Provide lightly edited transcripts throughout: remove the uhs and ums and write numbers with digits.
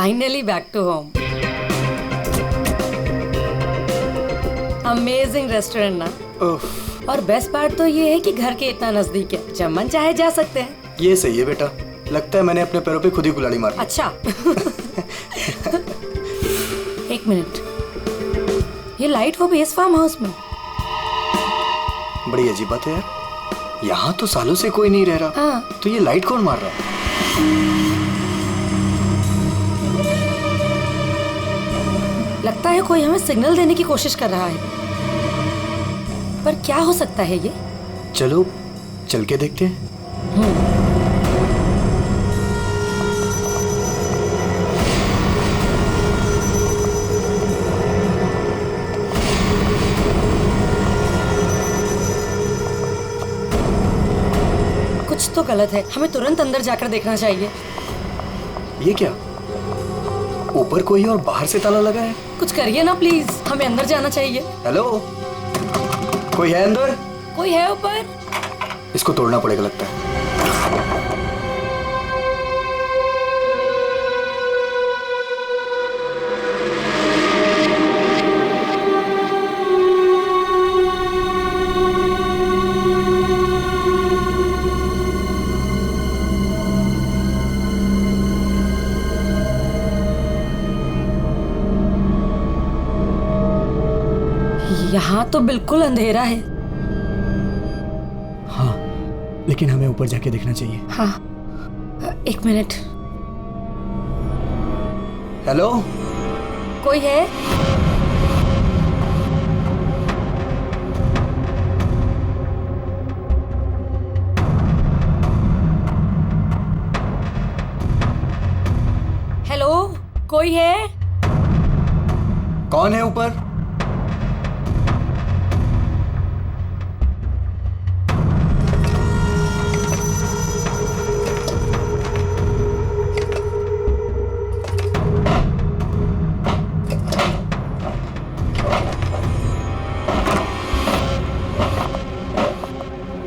Finally back to home. Amazing restaurant ना। और best part तो ये है कि घर के इतना नजदीक है, जब मन चाहे जा सकते हैं। ये सही है बेटा, लगता है मैंने अपने पैरों पे खुद ही कुल्हाड़ी मार ली। अच्छा। एक मिनट, ये लाइट वो भी इस फार्म हाउस में? बड़ी अजीब बात है यार, यहाँ तो सालों से कोई नहीं रह रहा। हाँ। तो ये लाइट कौन मार रहा है? लगता है कोई हमें सिग्नल देने की कोशिश कर रहा है, पर क्या हो सकता है ये? चलो चल के देखते हैं। कुछ तो गलत है, हमें तुरंत अंदर जाकर देखना चाहिए। ये क्या, ऊपर कोई और बाहर से ताला लगा है? कुछ करिए ना प्लीज, हमें अंदर जाना चाहिए। हेलो, कोई है अंदर? कोई है ऊपर? इसको तोड़ना पड़ेगा लगता है। यहाँ तो बिल्कुल अंधेरा है। हाँ, लेकिन हमें ऊपर जाके देखना चाहिए। हाँ, एक मिनट। हेलो, कोई है? हेलो, कोई है? कौन है ऊपर?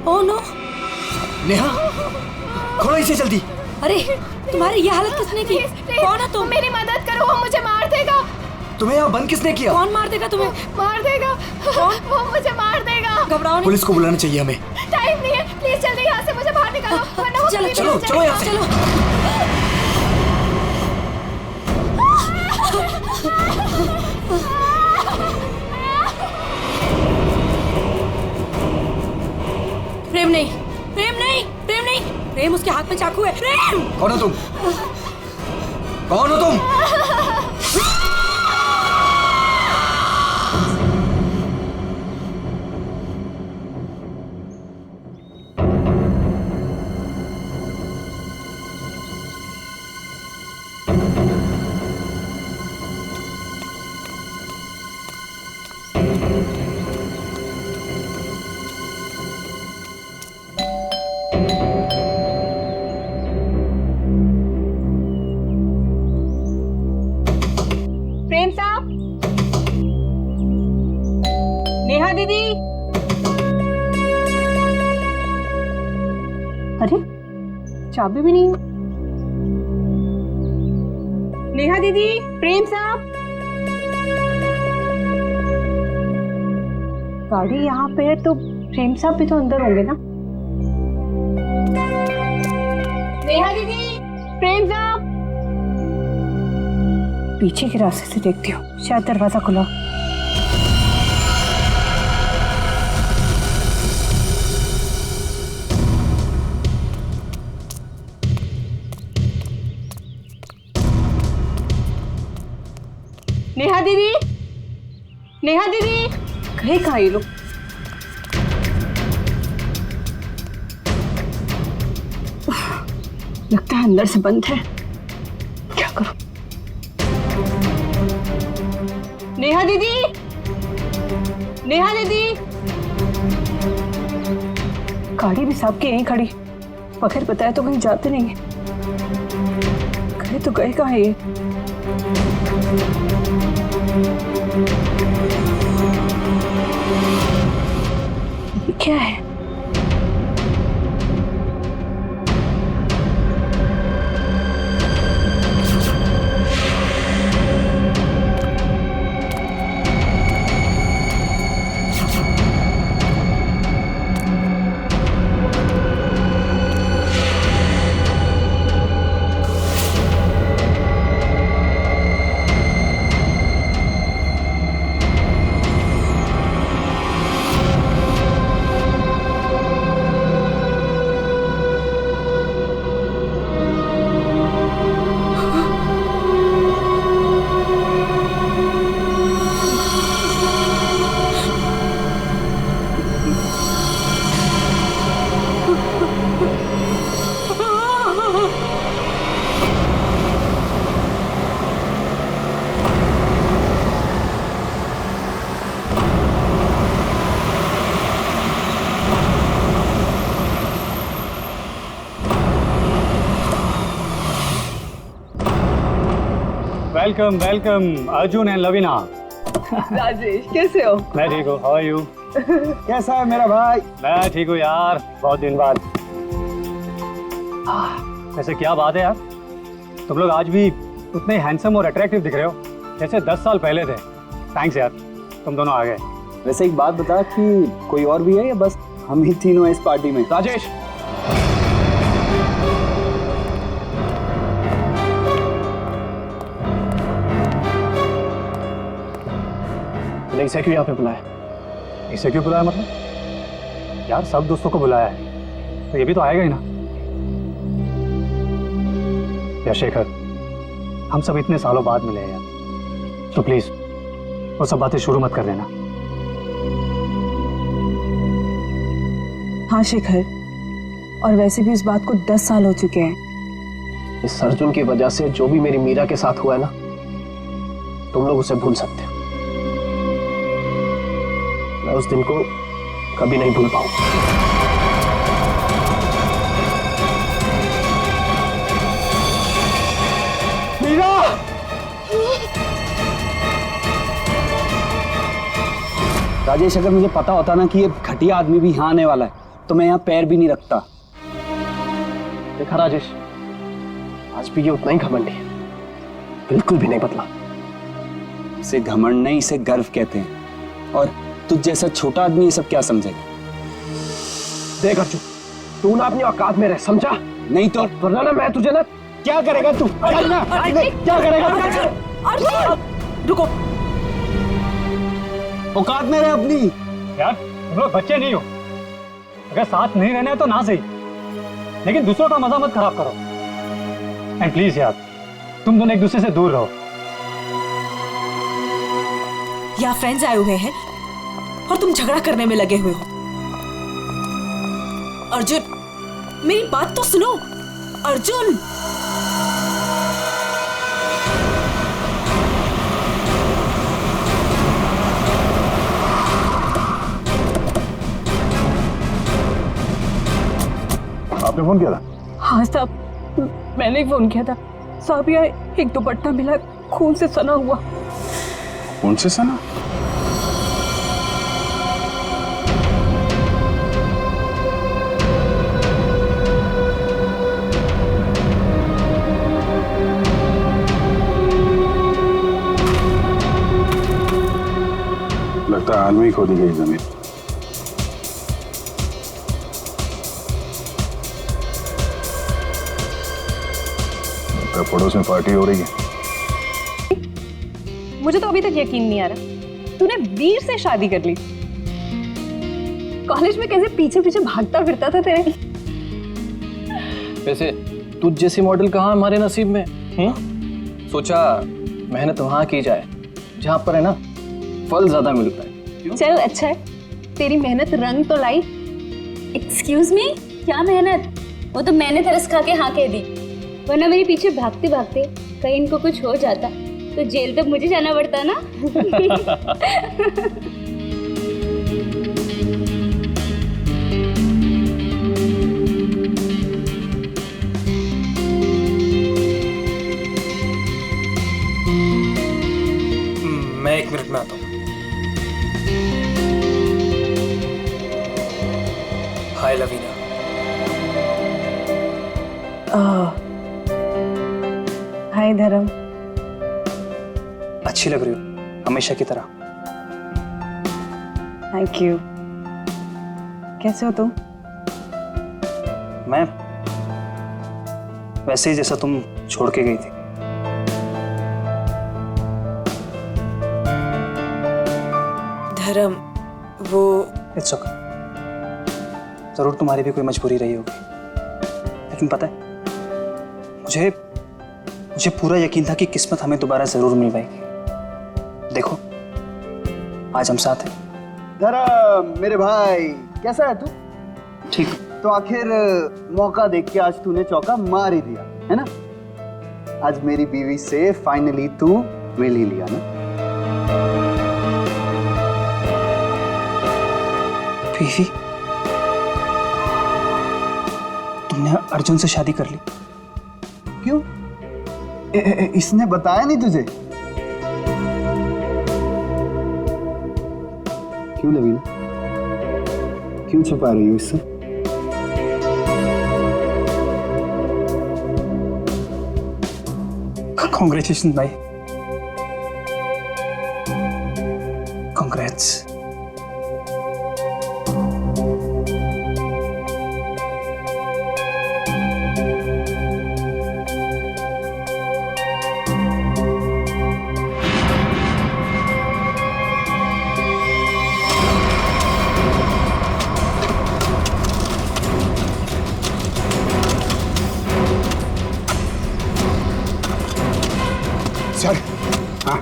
Oh no! नेहा, खोलो इसे जल्दी। अरे, तुम्हारी ये हालत किसने की? कौन है तुम? मेरी मदद करो, वो मुझे मार देगा। तुम्हें यहाँ बंद किसने किया? कौन मार देगा तुम्हें? मार देगा। कौन? वो मुझे मार देगा। घबराओ नहीं। पुलिस को बुलाना चाहिए हमें। टाइम नहीं है, प्लीज जल्दी यहाँ से मुझे बाहर निकालो, वरना वो चलो, कभी चलो, नहीं चलो यहाँ से। चलो। प्रेम नहीं, प्रेम नहीं, प्रेम नहीं, प्रेम उसके हाथ में चाकू है। प्रेम! कौन हो तुम? कौन हो तुम? प्रेम साहब, नेहा दीदी। अरे, चाबी भी नहीं है। नेहा दीदी, प्रेम साहब। गाड़ी यहाँ पे है तो प्रेम साहब भी तो अंदर होंगे ना। नेहा दीदी, प्रेम साहब। पीछे के रास्ते से देखती हूँ, शायद दरवाजा खुला। नेहा दीदी, नेहा दीदी, गए कहाँ ये लोग? लगता है अंदर से बंद है, क्या करूं? नेहा दीदी, नेहा दीदी। गाड़ी भी साहब की यहीं खड़ी, बगैर बताए तो कहीं जाते नहीं है। गए तो गए कहाँ ये? क्या है? Welcome welcome Arjun and Lavina. Rajesh कैसे हो? मैं ठीक हूँ, हाउ आर यू? कैसा है मेरा भाई? मैं ठीक हूँ यार, बहुत दिन बाद। वैसे क्या बात है यार, तुम लोग आज भी उतने हैंडसम और अट्रैक्टिव दिख रहे हो जैसे 10 साल पहले थे। थैंक्स यार, तुम दोनों आ गए। वैसे एक बात बता कि कोई और भी है या बस हम ही तीनों हैं इस पार्टी में? राजेश, इसे क्यों यहाँ पे बुलाया? इसे क्यों बुलाया मतलब? यार सब दोस्तों को बुलाया है तो ये भी तो आएगा ही ना। यार शेखर, हम सब इतने सालों बाद मिले हैं यार, तो प्लीज वो सब बातें शुरू मत कर देना। हाँ शेखर, और वैसे भी इस बात को 10 साल हो चुके हैं। इस अर्जुन की वजह से जो भी मेरी मीरा के साथ हुआ है ना, तुम लोग उसे भूल सकते हो। मैं उस दिन को कभी नहीं भूल पाऊंगा। मीरा! राजेश, अगर मुझे पता होता ना कि ये घटिया आदमी भी यहाँ आने वाला है तो मैं यहाँ पैर भी नहीं रखता। देखा राजेश, आज भी ये उतना ही घमंडी है, बिल्कुल भी नहीं बदला। इसे घमंड नहीं, इसे गर्व कहते हैं। और तुझ जैसा छोटा आदमी ये सब क्या समझेगा? देख अर्जुन, तू ना अपनी औकात में रह, समझा? नहीं तो वरना ना मैं तुझे ना क्या करेगा तू? क्या करेगा तू? रुको, औकात में रह अपनी। यार तुम लोग बच्चे नहीं हो, अगर साथ नहीं रहना है तो ना सही, लेकिन दूसरों का मजा मत खराब करो। एंड प्लीज यार, तुम दोनों एक दूसरे से दूर रहो। यहाँ फ्रेंड्स आए हुए हैं और तुम झगड़ा करने में लगे हुए हो। अर्जुन, मेरी बात तो सुनो। अर्जुन, आपने फोन किया था? हाँ साहब, मैंने ही फोन किया था। साहब यहाँ एक दुपट्टा मिला, खून से सना हुआ। कौन से सना? लगता है आदमी खोदी गई जमीन। पड़ोस में पार्टी हो रही है। मुझे तो अभी तक यकीन नहीं आ रहा तूने वीर से शादी कर ली। कॉलेज में कैसे पीछे पीछे भागता फिरता था तेरे। वैसे तुझ जैसी मॉडल कहाँ हमारे नसीब में? सोचा मेहनत वहाँ की जाए जहाँ पर है ना फल ज्यादा मिलता है। चल अच्छा है, तेरी मेहनत रंग तो लाई। एक्सक्यूज मी, क्या मेहनत? वो तो मैंने तरस खा के हाँ कह दी, वरना मेरे पीछे भागते भागते कहीं इनको कुछ हो जाता तो जेल तक मुझे जाना पड़ता ना। मैं 1 मिनट में आता हूँ। हाय लवीना। हाय धर्म। अच्छी लग रही हो हमेशा की तरह। Thank you. कैसे हो तुम? मैं वैसे ही जैसा तुम छोड़ के गई थी। धर्म, वो इट्स ओके। जरूर तुम्हारी भी कोई मजबूरी रही होगी, लेकिन पता है मुझे पूरा यकीन था कि किस्मत हमें दोबारा जरूर मिल पाएगी। देखो आज हम साथ हैं। धर्म मेरे भाई, कैसा है तू? ठीक। तो आखिर मौका देख के आज तूने चौका मार ही दिया है ना। आज मेरी बीवी से फाइनली तू मिल ही लिया ना। बीवी? तुमने अर्जुन से शादी कर ली? क्यों? इसने बताया नहीं तुझे? क्यों लवीना, क्यों छुपा रही हो इससे? कॉन्ग्रेचुलेशन भाई, कॉन्ग्रेट्स। सर, हाँ,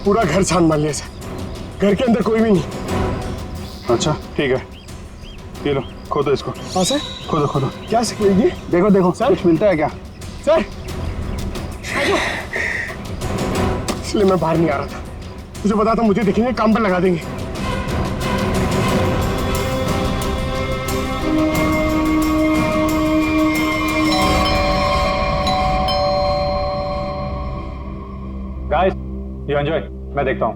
पूरा घर छान मार लिया सर, घर के अंदर कोई भी नहीं। अच्छा ठीक है, ये लो खोदो इसको। हाँ सर, खोदो खोदो। क्या सर ये? देखो देखो सर? कुछ मिलता है क्या? सर, इसलिए मैं बाहर नहीं आ रहा था, मुझे पता था मुझे देखेंगे काम पर लगा देंगे। गाइस, यू एंजॉय, मैं देखता हूँ।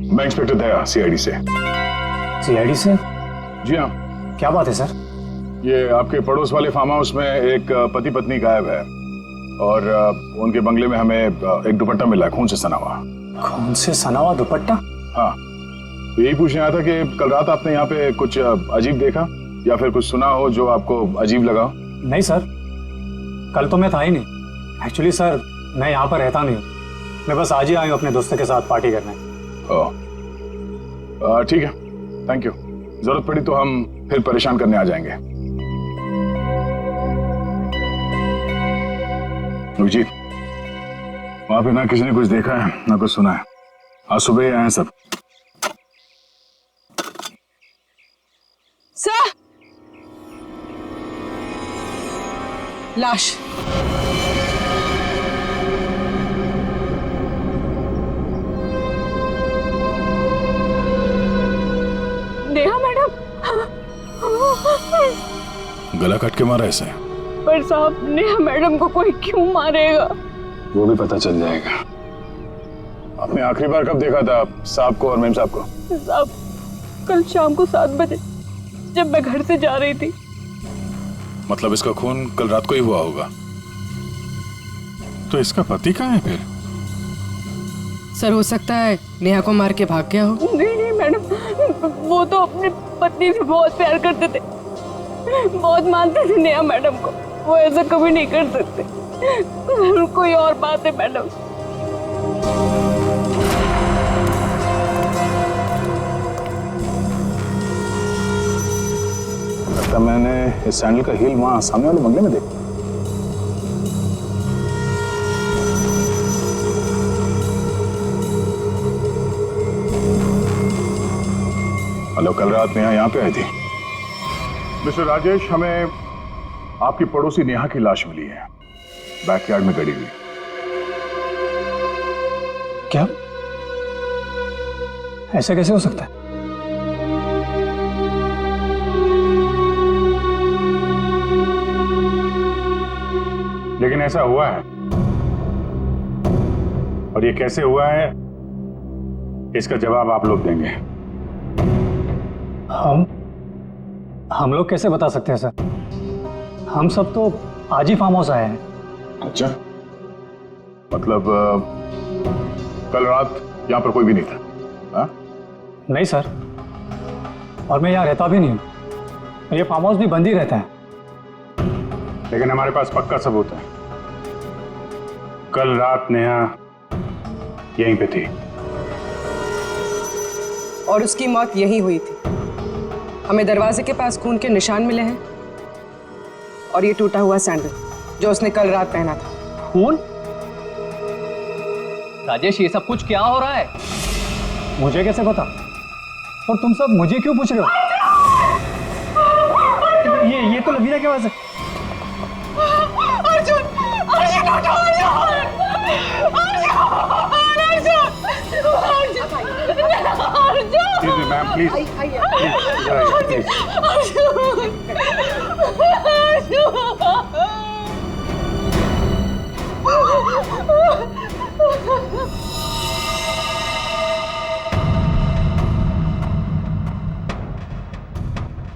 मैं इंस्पेक्टर दया, सीआईडी से। सीआईडी से? जी हाँ, क्या बात है सर? ये आपके पड़ोस वाले फार्म हाउस में एक पति पत्नी गायब है और उनके बंगले में हमें एक दुपट्टा मिला है, खून से सना हुआ। कौन से सना हुआ दुपट्टा? हाँ, तो यही पूछने आया था कि कल रात आपने यहाँ पे कुछ अजीब देखा या फिर कुछ सुना हो जो आपको अजीब लगा? नहीं सर, कल तो मैं था ही नहीं। एक्चुअली सर, मैं यहाँ पर रहता नहीं हूँ, मैं बस आज ही आया हूँ अपने दोस्तों के साथ पार्टी करने। ओह, ठीक है, थैंक यू। जरूरत पड़ी तो हम फिर परेशान करने आ जाएंगे। अभिजीत, वहां पे ना किसी ने कुछ देखा है ना कुछ सुना है, आज सुबह ही आए हैं सब। सर, लाश। नेहा मैडम। गला काट के मारा ऐसे? पर साहब, नेहा मैडम को कोई क्यों मारेगा? वो भी पता चल जाएगा। आपने आखिरी बार कब देखा था साहब को और मेम साहब को? साहब, कल शाम को 7 बजे जब मैं घर से जा रही थी। मतलब इसका खून कल रात को ही हुआ होगा। तो इसका पति कहाँ है फिर? सर, हो सकता है नेहा को मार के भाग गया हो। नहीं नहीं मैडम, वो तो अपनी पत्नी से बहुत प्यार करते थे, बहुत मानते थे नेहा मैडम को, वो ऐसा कभी नहीं कर सकते। कोई और बात है मैडम। लगता मैंने इस सैंडल का हील वहां सामने वाले बंगले में देखा। हेलो, कल रात नेहा यहाँ पे आई थी। मिस्टर राजेश, हमें आपकी पड़ोसी नेहा की लाश मिली है, बैकयार्ड में गड़ी हुई। क्या? ऐसा कैसे हो सकता है? लेकिन ऐसा हुआ है, और ये कैसे हुआ है इसका जवाब आप लोग देंगे। हम लोग कैसे बता सकते हैं सर? हम सब तो आज ही फार्म हाउस आए हैं। अच्छा, मतलब कल रात यहाँ पर कोई भी नहीं था? हाँ? नहीं सर, और मैं यहाँ रहता भी नहीं हूँ, ये फार्म हाउस भी बंद ही रहता है। लेकिन हमारे पास पक्का सबूत है, कल रात नेहा यहीं पे थी और उसकी मौत यहीं हुई थी। हमें दरवाजे के पास खून के निशान मिले हैं और ये टूटा हुआ सैंडल जो उसने कल रात पहना था। खून? राजेश, ये सब कुछ क्या हो रहा है? मुझे कैसे पता? और तुम सब मुझे क्यों पूछ रहे हो? ये तो लवीना की आवाज है। अर्जुन, अर्जुन उठो, मैम, प्लीज। अर्जुन।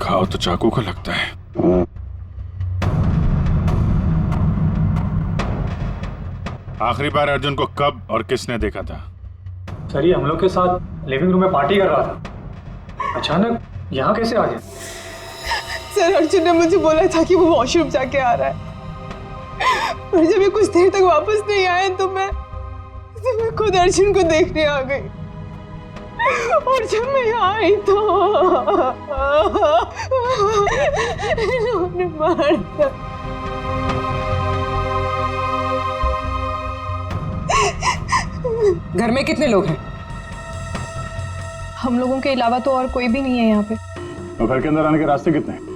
घाव तो चाकू का लगता है। आखिरी बार अर्जुन को कब और किसने देखा था? सर ये हम लोग के साथ लिविंग रूम में पार्टी कर रहा था, अचानक यहाँ कैसे आ गया? सर अर्जुन ने मुझे बोला था कि वो वॉशरूम जाके आ रहा है, और जब ये कुछ देर तक वापस नहीं आए तो मैं खुद अर्जुन को देखने आ गई। और जब मैं यहाँ आई तो इन्होंने मार दिया। घर में कितने लोग हैं? हम लोगों के अलावा तो और कोई भी नहीं है यहाँ पे। तो घर के अंदर आने के रास्ते कितने हैं?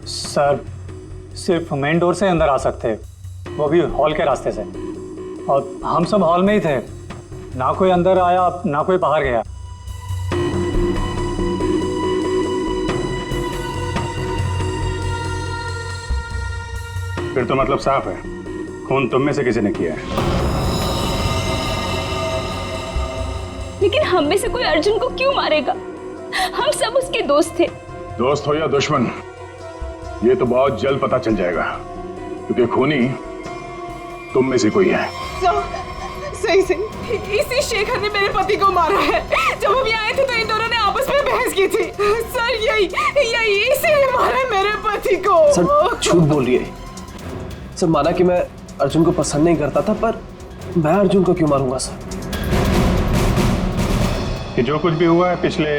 सर सिर्फ मेन डोर से अंदर आ सकते हैं, वो भी हॉल के रास्ते से, और हम सब हॉल में ही थे। ना कोई अंदर आया ना कोई बाहर गया। फिर तो मतलब साफ है, खून तुम में से किसी ने किया है। लेकिन हम में से कोई अर्जुन को क्यों मारेगा? हम सब उसके दोस्त थे। दोस्त हो या दुश्मन, ये तो बहुत जल्द पता चल जाएगा, क्योंकि खूनी तुम में से कोई है। सही इसी शेखर ने मेरे पति को मारा है। जब हम यहाँ आए थे तो इन दोनों ने आपस में बहस की थी। सर यही इसी ने मारा है मेरे पति को। सर झूठ बोल रही है। सर माना कि मैं अर्जुन को पसंद नहीं करता था, पर मैं अर्जुन को क्यों मारूंगा सर? कि जो कुछ भी हुआ है पिछले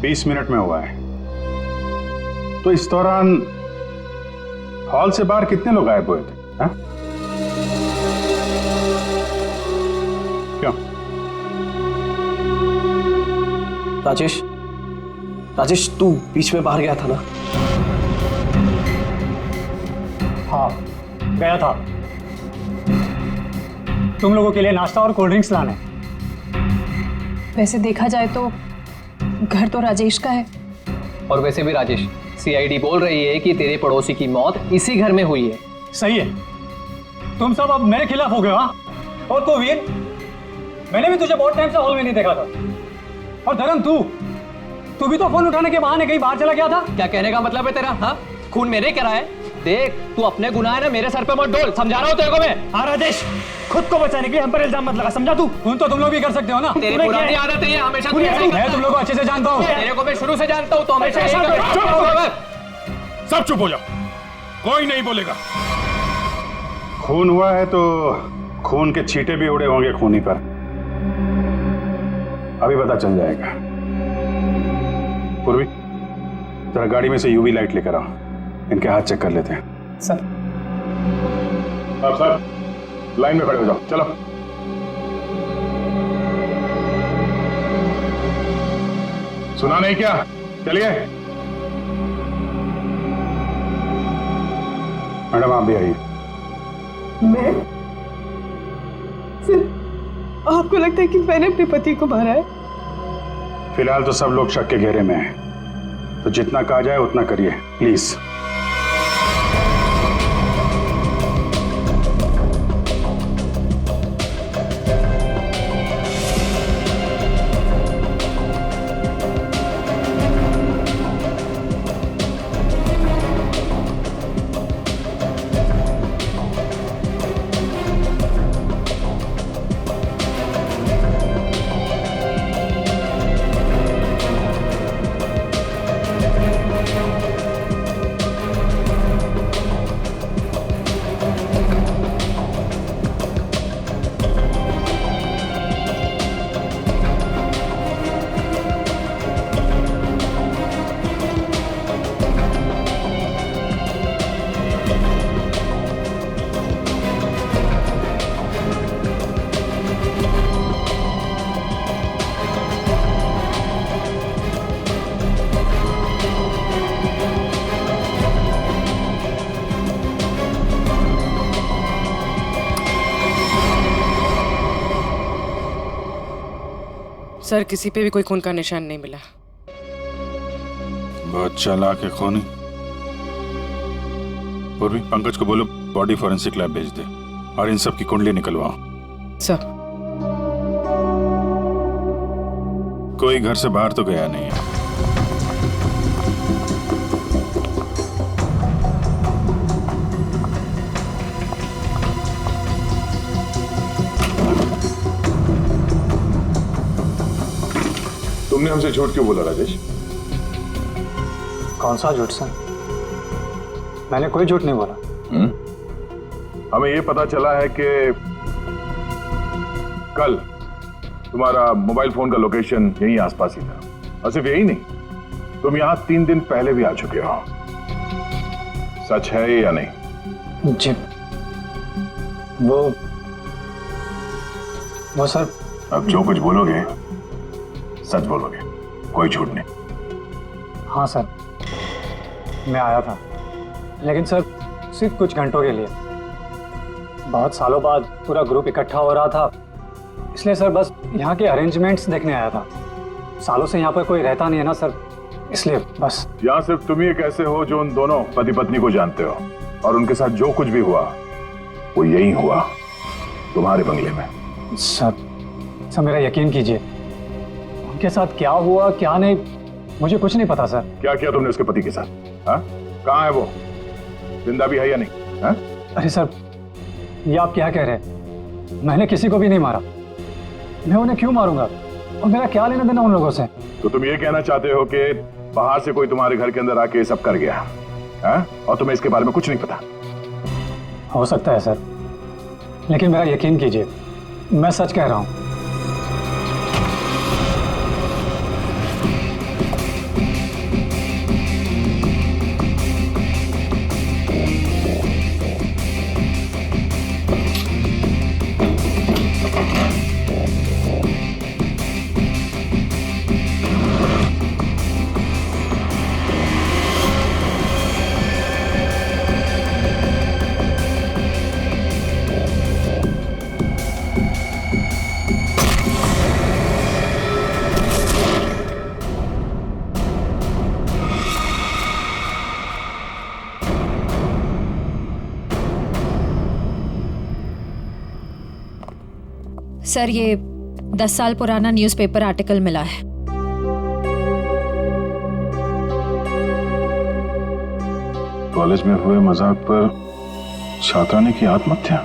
20 मिनट में हुआ है, तो इस दौरान हॉल से बाहर कितने लोग गायब हुए थे? हा? क्यों? राजेश तू बीच में बाहर गया था ना? हाँ गया था, तुम लोगों के लिए नाश्ता और कोल्ड ड्रिंक्स लाने। वैसे देखा जाए तो घर तो राजेश का है। और वैसे भी राजेश, सीआईडी बोल रही है कि तेरे पड़ोसी की मौत इसी घर में हुई है। सही है, तुम सब अब मेरे खिलाफ हो गए। हाँ, और तू वीर, मैंने भी तुझे बहुत टाइम से हॉल में नहीं देखा था। और धर्म तू भी तो फोन उठाने के बहाने कहीं बाहर चला गया था। क्या कहने का मतलब है तेरा? हाँ, खून मैंने करा है। देख तू अपने गुनाह है ना मेरे सर पे मत डोल, समझा रहा हूँ तेरे को मैं। हाँ राजेश, खुद को बचाने के लिए हम पर इल्जाम मत लगा, समझा तू? खून तो तुम लोग भी कर सकते हो ना। तेरी पुरानी आदत है, हमेशा मैं तुम लोग को अच्छे से जानता हूँ। तेरे को मैं शुरू से जानता हूँ, तो हमेशा सब चुप हो जाओ, कोई नहीं बोलेगा। खून हुआ है तो खून के छींटे भी उड़े होंगे खूनी पर, अभी पता चल जाएगा। पूर्वी जरा गाड़ी में से यूवी लाइट लेकर आओ, इनके हाथ चेक कर लेते हैं। सर आप सर लाइन में खड़े हो जाओ, चलो। सुना नहीं क्या? चलिए। मैडम आप भी आइए। मैं? सर आपको लगता है कि मैंने अपने पति को मारा है? फिलहाल तो सब लोग शक के घेरे में हैं, तो जितना कहा जाए उतना करिए प्लीज। सर किसी पे भी कोई खून का निशान नहीं मिला। बहुत चालाक है खूनी। पूर्वी, पंकज को बोलो बॉडी फॉरेंसिक लैब भेज दे और इन सब की कुंडली निकलवाओ। सर। कोई घर से बाहर तो गया नहीं है। तुमने हमसे झूठ क्यों बोला राजेश? कौन सा झूठ सर? मैंने कोई झूठ नहीं बोला। हमें ये पता चला है कि कल तुम्हारा मोबाइल फोन का लोकेशन यहीं आसपास ही था, और सिर्फ यही नहीं, तुम यहां 3 दिन पहले भी आ चुके हो। सच है या नहीं? जी वो सर। अब जो कुछ बोलोगे सच बोलोगे, कोई झूठ नहीं। हाँ सर, मैं आया था, लेकिन सर सिर्फ कुछ घंटों के लिए। बहुत सालों बाद पूरा ग्रुप इकट्ठा हो रहा था, इसलिए सर बस यहाँ के अरेंजमेंट्स देखने आया था। सालों से यहाँ पर कोई रहता नहीं है ना सर, इसलिए बस। यहाँ सिर्फ तुम ही एक ऐसे हो जो उन दोनों पति पत्नी को जानते हो, और उनके साथ जो कुछ भी हुआ वो यही हुआ, तुम्हारे बंगले में। सर मेरा यकीन कीजिए, उनके साथ क्या हुआ क्या नहीं मुझे कुछ नहीं पता सर। क्या किया तुमने उसके पति के साथ? हाँ, कहाँ है वो? जिंदा भी है या नहीं? हाँ? अरे सर, ये आप क्या कह रहे हैं? मैंने किसी को भी नहीं मारा। मैं उन्हें क्यों मारूंगा, और मेरा क्या लेना देना उन लोगों से? तो तुम ये कहना चाहते हो कि बाहर से कोई तुम्हारे घर के अंदर आके सब कर गया, हाँ? और तुम्हें इसके बारे में कुछ नहीं पता? हो सकता है सर, लेकिन मेरा यकीन कीजिए, मैं सच कह रहा हूं। सर, ये 10 साल पुराना न्यूज़पेपर आर्टिकल मिला है। कॉलेज में हुए मजाक पर छात्रा ने की आत्महत्या।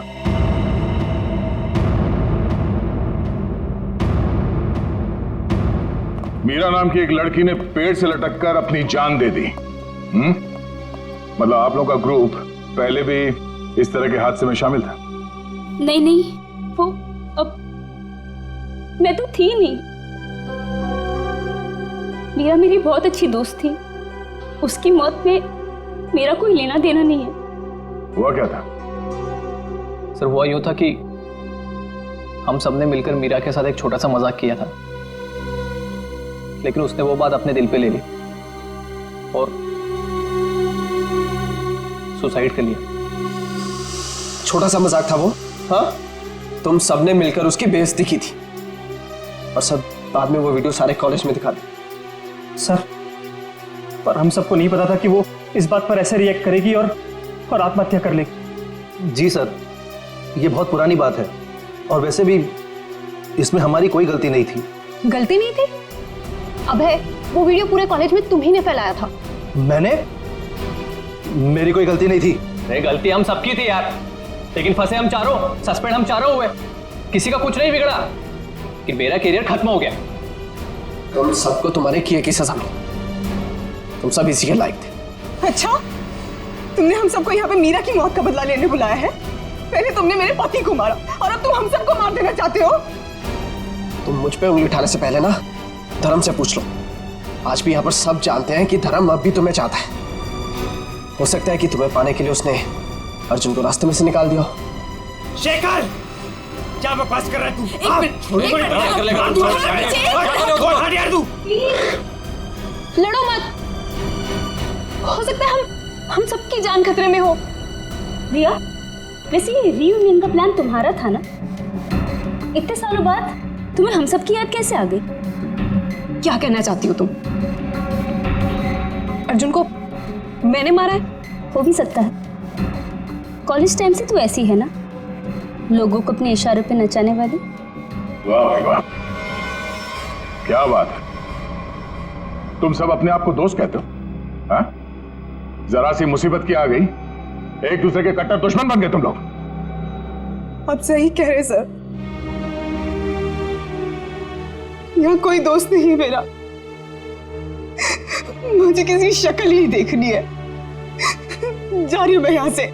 मीरा नाम की एक लड़की ने पेड़ से लटककर अपनी जान दे दी। मतलब आप लोगों का ग्रुप पहले भी इस तरह के हादसे में शामिल था? नहीं, वो अब मैं तो थी नहीं। मीरा मेरी बहुत अच्छी दोस्त थी, उसकी मौत में मेरा कोई लेना देना नहीं है। हुआ क्या था? सर हुआ यूं था कि हम सबने मिलकर मीरा के साथ एक छोटा सा मजाक किया था, लेकिन उसने वो बात अपने दिल पे ले ली और सुसाइड कर लिया। छोटा सा मजाक था वो? हाँ, तुम सबने मिलकर उसकी बेइज्जती की थी और सब बाद में वो वीडियो सारे कॉलेज में दिखा दी। सर, पर हम सबको नहीं पता था कि वो इस बात पर ऐसे रिएक्ट करेगी और आत्महत्या कर लेगी। जी सर, ये बहुत पुरानी बात है और वैसे भी इसमें हमारी कोई गलती नहीं थी। गलती नहीं थी? अबे, वो वीडियो पूरे कॉलेज में तुम ही ने फैलाया था। मैंने? मेरी कोई गलती नहीं थी। नहीं, गलती हम सबकी थी यार, लेकिन फंसे हम चारों, सस्पेंड हम चारों हुए, किसी का कुछ नहीं बिगड़ा, कि मेरा करियर खत्म हो गया। तुम सबको तुम्हारे किए की सजा मिली, तुम सब इसी के लायक थे। अच्छा, तुमने हम सबको यहाँ पे मीरा की मौत का बदला लेने बुलाया है? पहले तुमने मेरे पति को मारा और अब तुम हम सबको मार देना चाहते हो? तुम मुझ पे उंगली उठाने से पहले ना धर्म से पूछ लो। आज भी यहाँ पर सब जानते हैं कि धर्म अब भी तुम्हें चाहता है। हो सकता है कि तुम्हें पाने के लिए उसने अर्जुन को रास्ते में से निकाल दिया। शेखर, क्या बकवास कर रहा है तू? लड़ो मत, हो सकता है हम सबकी जान खतरे में हो। रिया, वैसे ये रीयूनियन का प्लान तुम्हारा था ना? इतने सालों बाद तुम्हें हम सब की याद कैसे आ गई? क्या कहना चाहती हो तुम? अर्जुन को मैंने मारा है? हो भी सकता है, कॉलेज टाइम से तू ऐसी है ना, लोगों को अपने इशारों पे नचाने वाली। वाह भाई वाह, क्या बात है। तुम सब अपने आप को दोस्त कहते हो? हाँ? जरा सी मुसीबत की आ गई, एक दूसरे के कट्टर दुश्मन बन गए तुम लोग। आप सही कह रहे सर, यहाँ कोई दोस्त नहीं है मेरा। मुझे किसी शक्ल ही देखनी है। जा रही हूं मैं यहाँ से।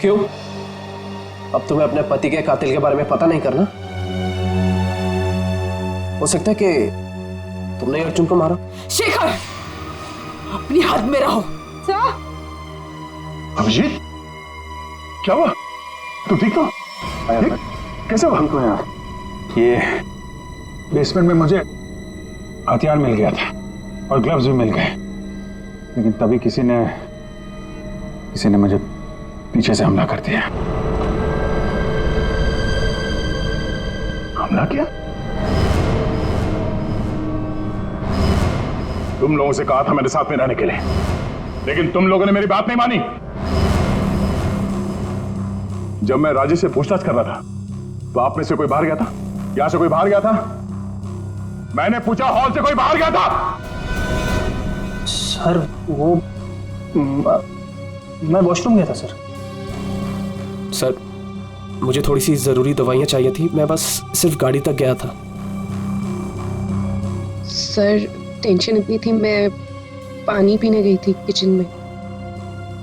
क्यों? अब तुम्हें अपने पति के कातिल के बारे में पता नहीं करना? हो सकता है कि तुमने अर्जुन को मारा। शेखर, अपनी हद में रहो। अभिजीत, क्या हुआ? तू ठीक हो? कैसे हुआ? को यार, ये बेसमेंट में मुझे हथियार मिल गया था और ग्लव्स भी मिल गए, लेकिन तभी किसी ने मुझे पीछे से हमला कर दिया। हमला किया? तुम लोगों से कहा था मेरे साथ में रहने के लिए, लेकिन तुम लोगों ने मेरी बात नहीं मानी। जब मैं राजेश से पूछताछ कर रहा था तो आप में से कोई बाहर गया था? यहां से कोई बाहर गया था? मैंने पूछा, हॉल से कोई बाहर गया था? सर वो मैं वॉशरूम गया था सर। सर मुझे थोड़ी सी जरूरी दवाइयां चाहिए थी, मैं बस सिर्फ गाड़ी तक गया था। सर टेंशन इतनी थी, मैं पानी पीने गई थी किचन में।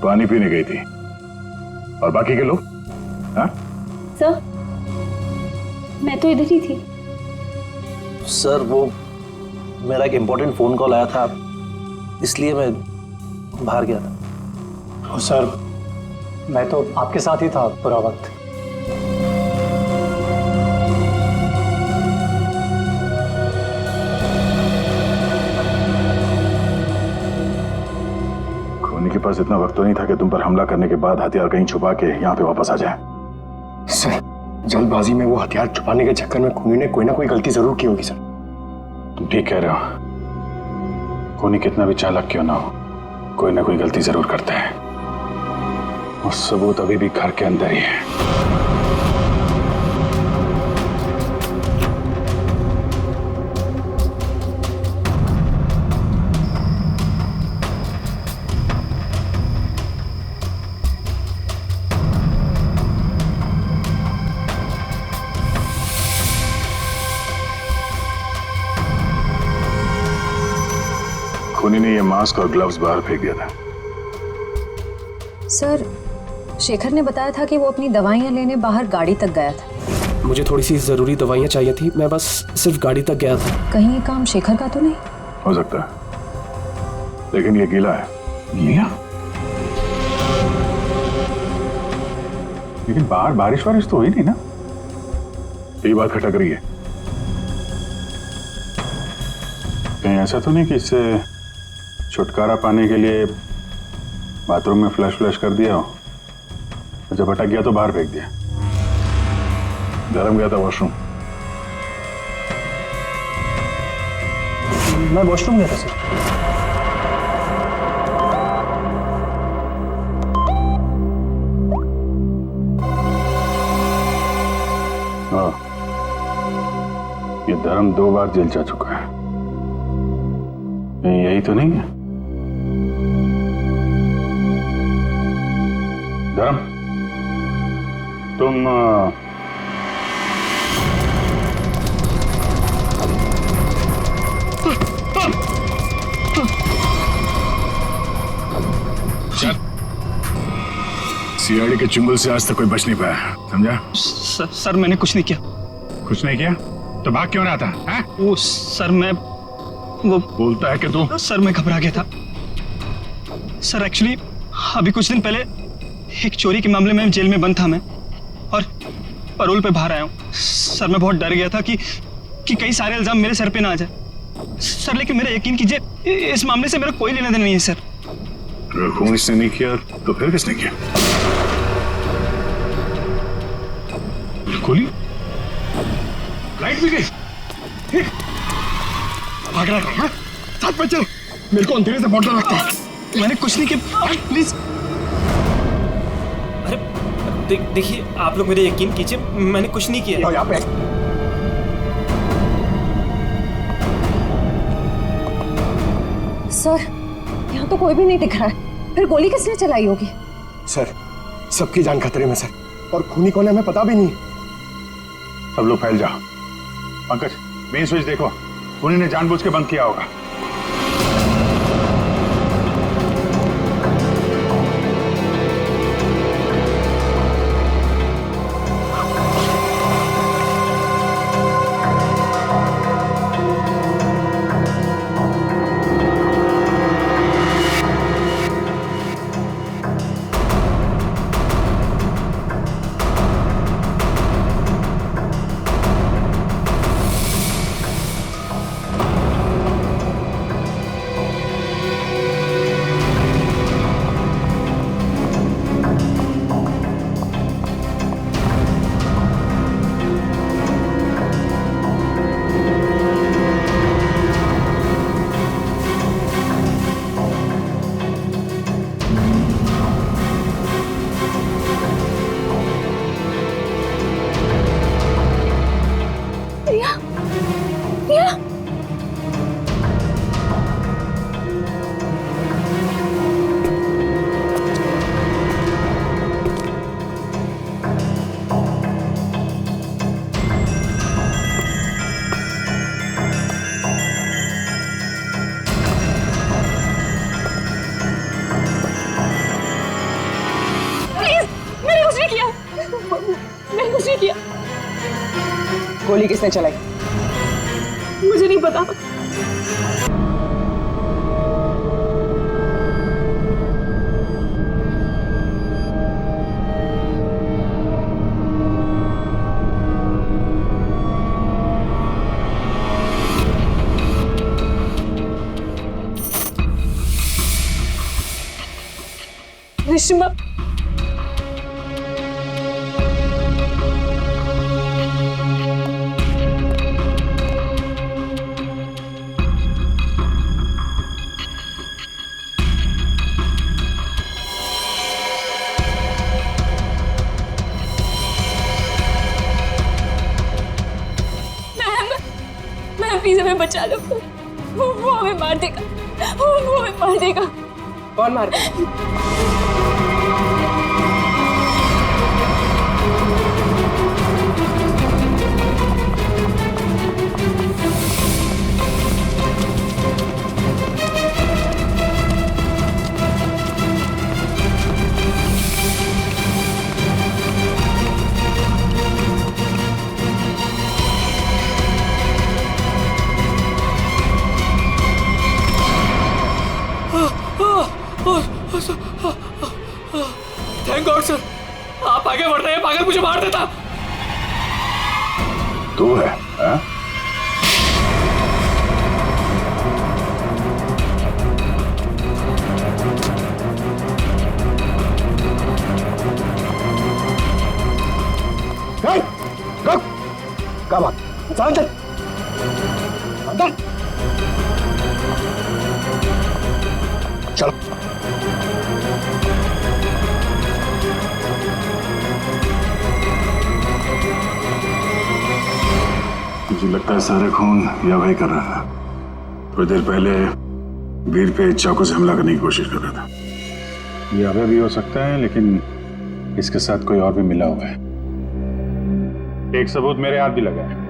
पानी पीने गई थी? और बाकी के लोग? हाँ? सर मैं तो इधर ही थी। सर वो मेरा एक इम्पोर्टेंट फोन कॉल आया था, इसलिए मैं बाहर गया था। सर मैं तो आपके साथ ही था पूरा वक्त। खूनी के पास इतना वक्त तो नहीं था कि तुम पर हमला करने के बाद हथियार कहीं छुपा के यहाँ पे वापस आ जाए। सर जल्दबाजी में वो हथियार छुपाने के चक्कर में खूनी ने कोई ना कोई गलती जरूर की होगी सर। तुम ठीक कह रहे हो, खूनी कितना भी चालाक क्यों ना हो, कोई ना कोई गलती जरूर करता है, और सबूत अभी भी घर के अंदर ही है। खूनी ने ये मास्क और ग्लव्स बाहर फेंक दिया था। सर शेखर ने बताया था कि वो अपनी दवाइयां लेने बाहर गाड़ी तक गया था। मुझे थोड़ी सी जरूरी दवाइयां चाहिए थी, मैं बस सिर्फ गाड़ी तक गया था। कहीं ये काम शेखर का तो नहीं? हो सकता है, लेकिन ये गीला है। गीला? लेकिन बाहर बारिश वारिश तो हुई नहीं ना? ये बात खटक रही है। कहीं ऐसा तो नहीं कि इससे छुटकारा पाने के लिए बाथरूम में फ्लश कर दिया हो, और जब अटक गया तो बाहर फेंक दिया? धर्म गया था वॉशरूम। मैं वॉशरूम गया था सर। हाँ, ये धर्म 2 बार जेल जा चुका है, यही तो नहीं है? धर्म तुम सीआईडी के चुंगल से आज तक कोई बच नहीं पाया, समझा? सर मैंने कुछ नहीं किया। कुछ नहीं किया तो भाग क्यों रहा था? है? वो सर मैं वो बोलता है कि तू? सर मैं घबरा गया था सर। एक्चुअली अभी कुछ दिन पहले एक चोरी के मामले में जेल में बंद था मैं, और पैरोल पे बाहर आया हूँ सर। मैं बहुत डर गया था कि कई सारे इल्जाम मेरे सर पे ना आ जाए सर, लेकिन मेरा यकीन कीजिए इस मामले से मेरा कोई लेना देना नहीं है सर। अगर खून इसने नहीं किया तो फिर किसने किया? गोली? लाइट भी गई? भाग रहा है? साथ में चल, मेरे को अंधेरे से बहुत डर लगता है। मैंने कुछ नहीं किया, प्लीज। अरे देखिए आप लोग मेरे यकीन कीजिए, मैंने कुछ नहीं किया। यहाँ पे सर, यहाँ तो कोई भी नहीं दिख रहा है, फिर गोली किसने चलाई होगी? सर, सबकी जान खतरे में सर, और खूनी कौन है हमें पता भी नहीं। सब लोग फैल जाओ। पंकज, मेन स्विच देखो, खूनी ने जानबूझ के बंद किया होगा। गोली किसने चलाई? मुझे नहीं पता। रिश्मा, प्लीज हमें बचा लो। वो हमें मार देगा, वो हमें मार देगा। कौन मार देगा? थैंक गॉड सर, आप आगे बढ़ रहे हैं, पागल मुझे मार देता। तू है हा? क्या बात? अंदर अंदर चलो। मुझे लगता है सारा खून यह भाई कर रहा था। थोड़ी देर पहले वीर पे चाकू से हमला करने की कोशिश कर रहा था। ये अभय भी हो सकता है, लेकिन इसके साथ कोई और भी मिला हुआ है। एक सबूत मेरे हाथ भी लगा है।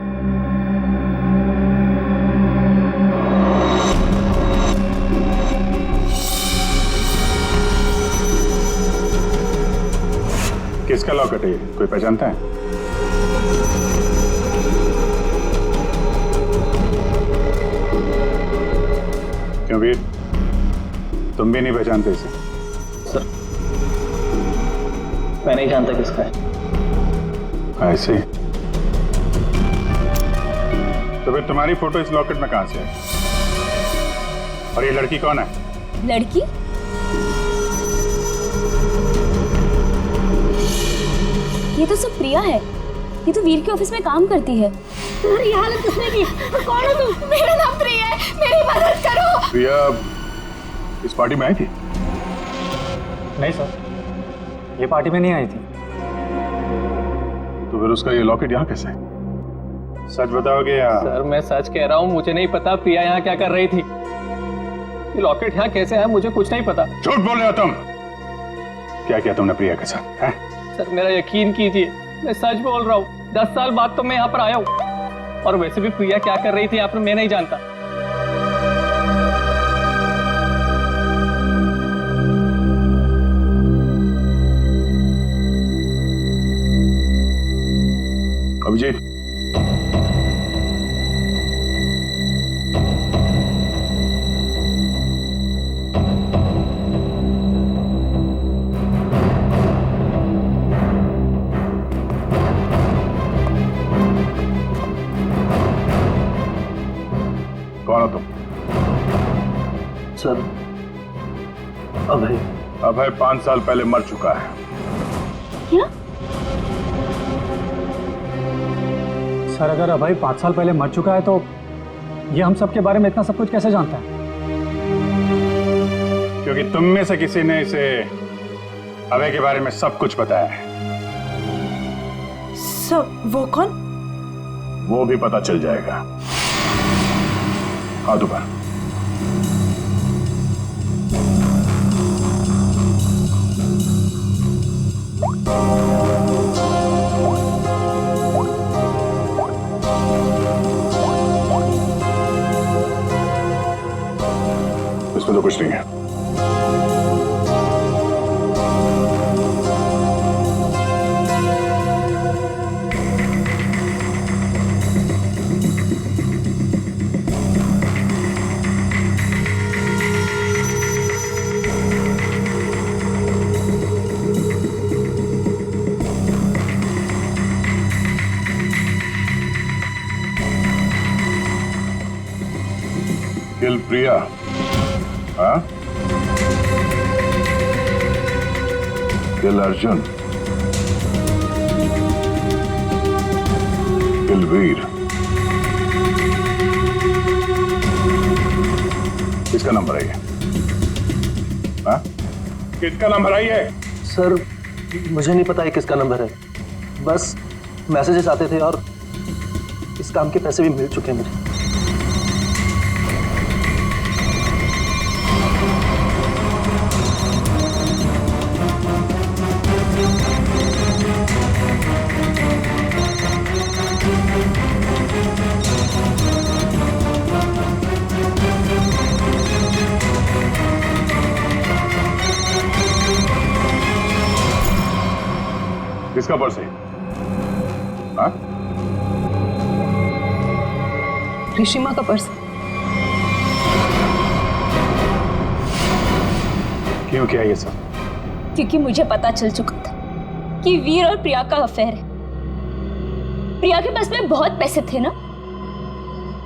किसका लॉकेट है? कोई पहचानता है? क्यों वीर, तुम भी नहीं पहचानते इसे? सर, मैं नहीं जानता किसका है। ऐसे? तो फिर तुम्हारी फोटो इस लॉकेट में कहां से है? और ये लड़की कौन है? लड़की? ये तो सब प्रिया है। ये तो वीर के ऑफिस में काम करती है। तुम्हारी हालत किसने की? कौन हो तुम? मेरा नाम प्रिया है, मेरी मदद करो। प्रिया इस पार्टी में आई थी? नहीं सर, ये पार्टी में नहीं आई थी। तो फिर उसका ये लॉकेट यहाँ कैसे? सच बताओगे या? सर मैं सच कह रहा हूँ, मुझे नहीं पता प्रिया यहाँ क्या कर रही थी। ये लॉकेट यहाँ कैसे है मुझे कुछ नहीं पता। झूठ बोल रहे हो तुम। क्या किया तुमने प्रिया के साथ है? सर मेरा यकीन कीजिए, मैं सच बोल रहा हूँ। 10 साल बाद तो मैं यहाँ पर आया हूँ, और वैसे भी प्रिया क्या कर रही थी यहाँ पर मैं नहीं जानता। अभिजीत, कौन हो तुम? सर अभय। अभय 5 साल पहले मर चुका है। क्या? सर अगर अभय 5 साल पहले मर चुका है तो ये हम सब के बारे में इतना सब कुछ कैसे जानता है? क्योंकि तुम में से किसी ने इसे अभय के बारे में सब कुछ बताया है। सब? वो कौन? वो भी पता चल जाएगा। हाथ ऊपर। इसमें तो कुछ नहीं है। किल प्रिया, हाँ? किल अर्जुन, किल वीर। किसका नंबर है ये? हाँ? किसका नंबर है ये? सर मुझे नहीं पता है किसका नंबर है, बस मैसेजेस आते थे और इस काम के पैसे भी मिल चुके हैं मुझे। किसका पर्स है? हाँ? ऋषिमा का पर्स। क्यों किया ये सब? क्योंकि मुझे पता चल चुका था कि वीर और प्रिया का अफेयर है। प्रिया के पास में बहुत पैसे थे ना,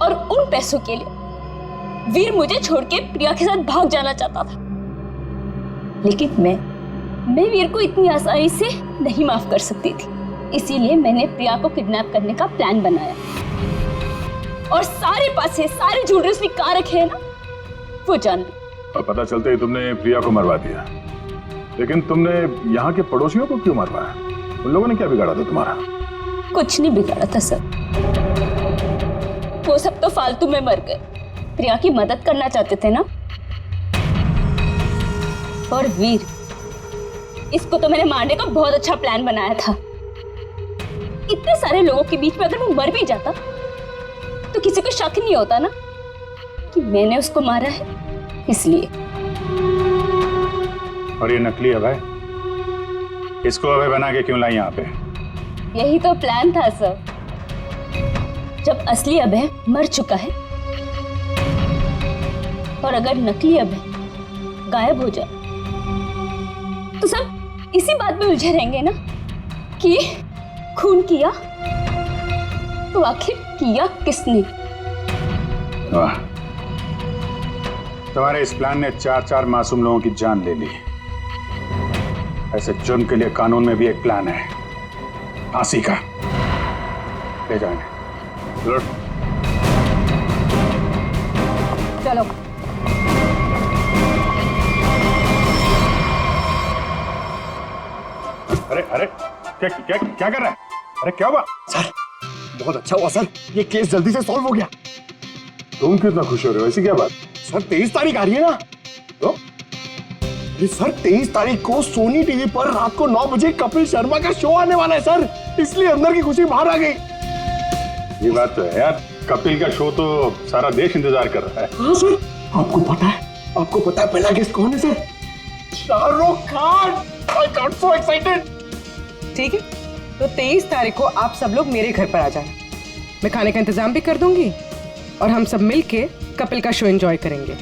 और उन पैसों के लिए वीर मुझे छोड़ के प्रिया के साथ भाग जाना चाहता था। लेकिन मैं वीर को इतनी आसानी से नहीं माफ कर सकती थी, इसीलिए मैंने प्रिया को किडनैप करने का प्लान बनाया, और सारे पैसे सारे ज्वेलरी उसने कहाँ रखे हैं ना वो जान ली। और पता चलते ही तुमने प्रिया को मरवा दिया, लेकिन तुमने यहाँ के पड़ोसियों को क्यों मरवाया? उन लोगों ने क्या बिगाड़ा था तुम्हारा? कुछ नहीं बिगाड़ा था सर, वो सब तो फालतू में मर गए। प्रिया की मदद करना चाहते थे ना। और वीर, इसको तो मैंने मारने का बहुत अच्छा प्लान बनाया था। इतने सारे लोगों के बीच में अगर वो मर भी जाता तो किसी को शक नहीं होता ना कि मैंने उसको मारा है, इसलिए। और ये नकली अभय, इसको अभय बना के क्यों लाई यहाँ पे? यही तो प्लान था सर। जब असली अभय मर चुका है और अगर नकली अभय गायब हो जाए तो सब इसी बात में उलझे रहेंगे ना कि खून किया तो आखिर किया किसने। वाह, तुम्हारे इस प्लान ने 4-4 मासूम लोगों की जान ले ली। ऐसे जुर्म के लिए कानून में भी एक प्लान है, फांसी का। ले जाएंगे। चलो। अरे अरे, क्या क्या क्या कर रहा है? अरे क्या हुआ? सर बहुत अच्छा हुआ सर, ये केस जल्दी से सॉल्व हो गया। तुम कितना खुश हो रहे हो, ऐसी क्या बात? सर 23 तारीख आ रही है ना? तो अरे सर 23 तारीख को सोनी टीवी पर रात को 9 बजे कपिल शर्मा का शो आने वाला है सर, इसलिए अंदर की खुशी बाहर आ गई। ये बात तो है यार, कपिल का शो तो सारा देश इंतजार कर रहा है। हाँ सर, आपको पता है पहला गेस्ट कौन है sir? Shahrukh Khan. I got so excited. ठीक है, तो 23 तारीख को आप सब लोग मेरे घर पर आ जाना। मैं खाने का इंतजाम भी कर दूंगी और हम सब मिलके कपिल का शो एंजॉय करेंगे।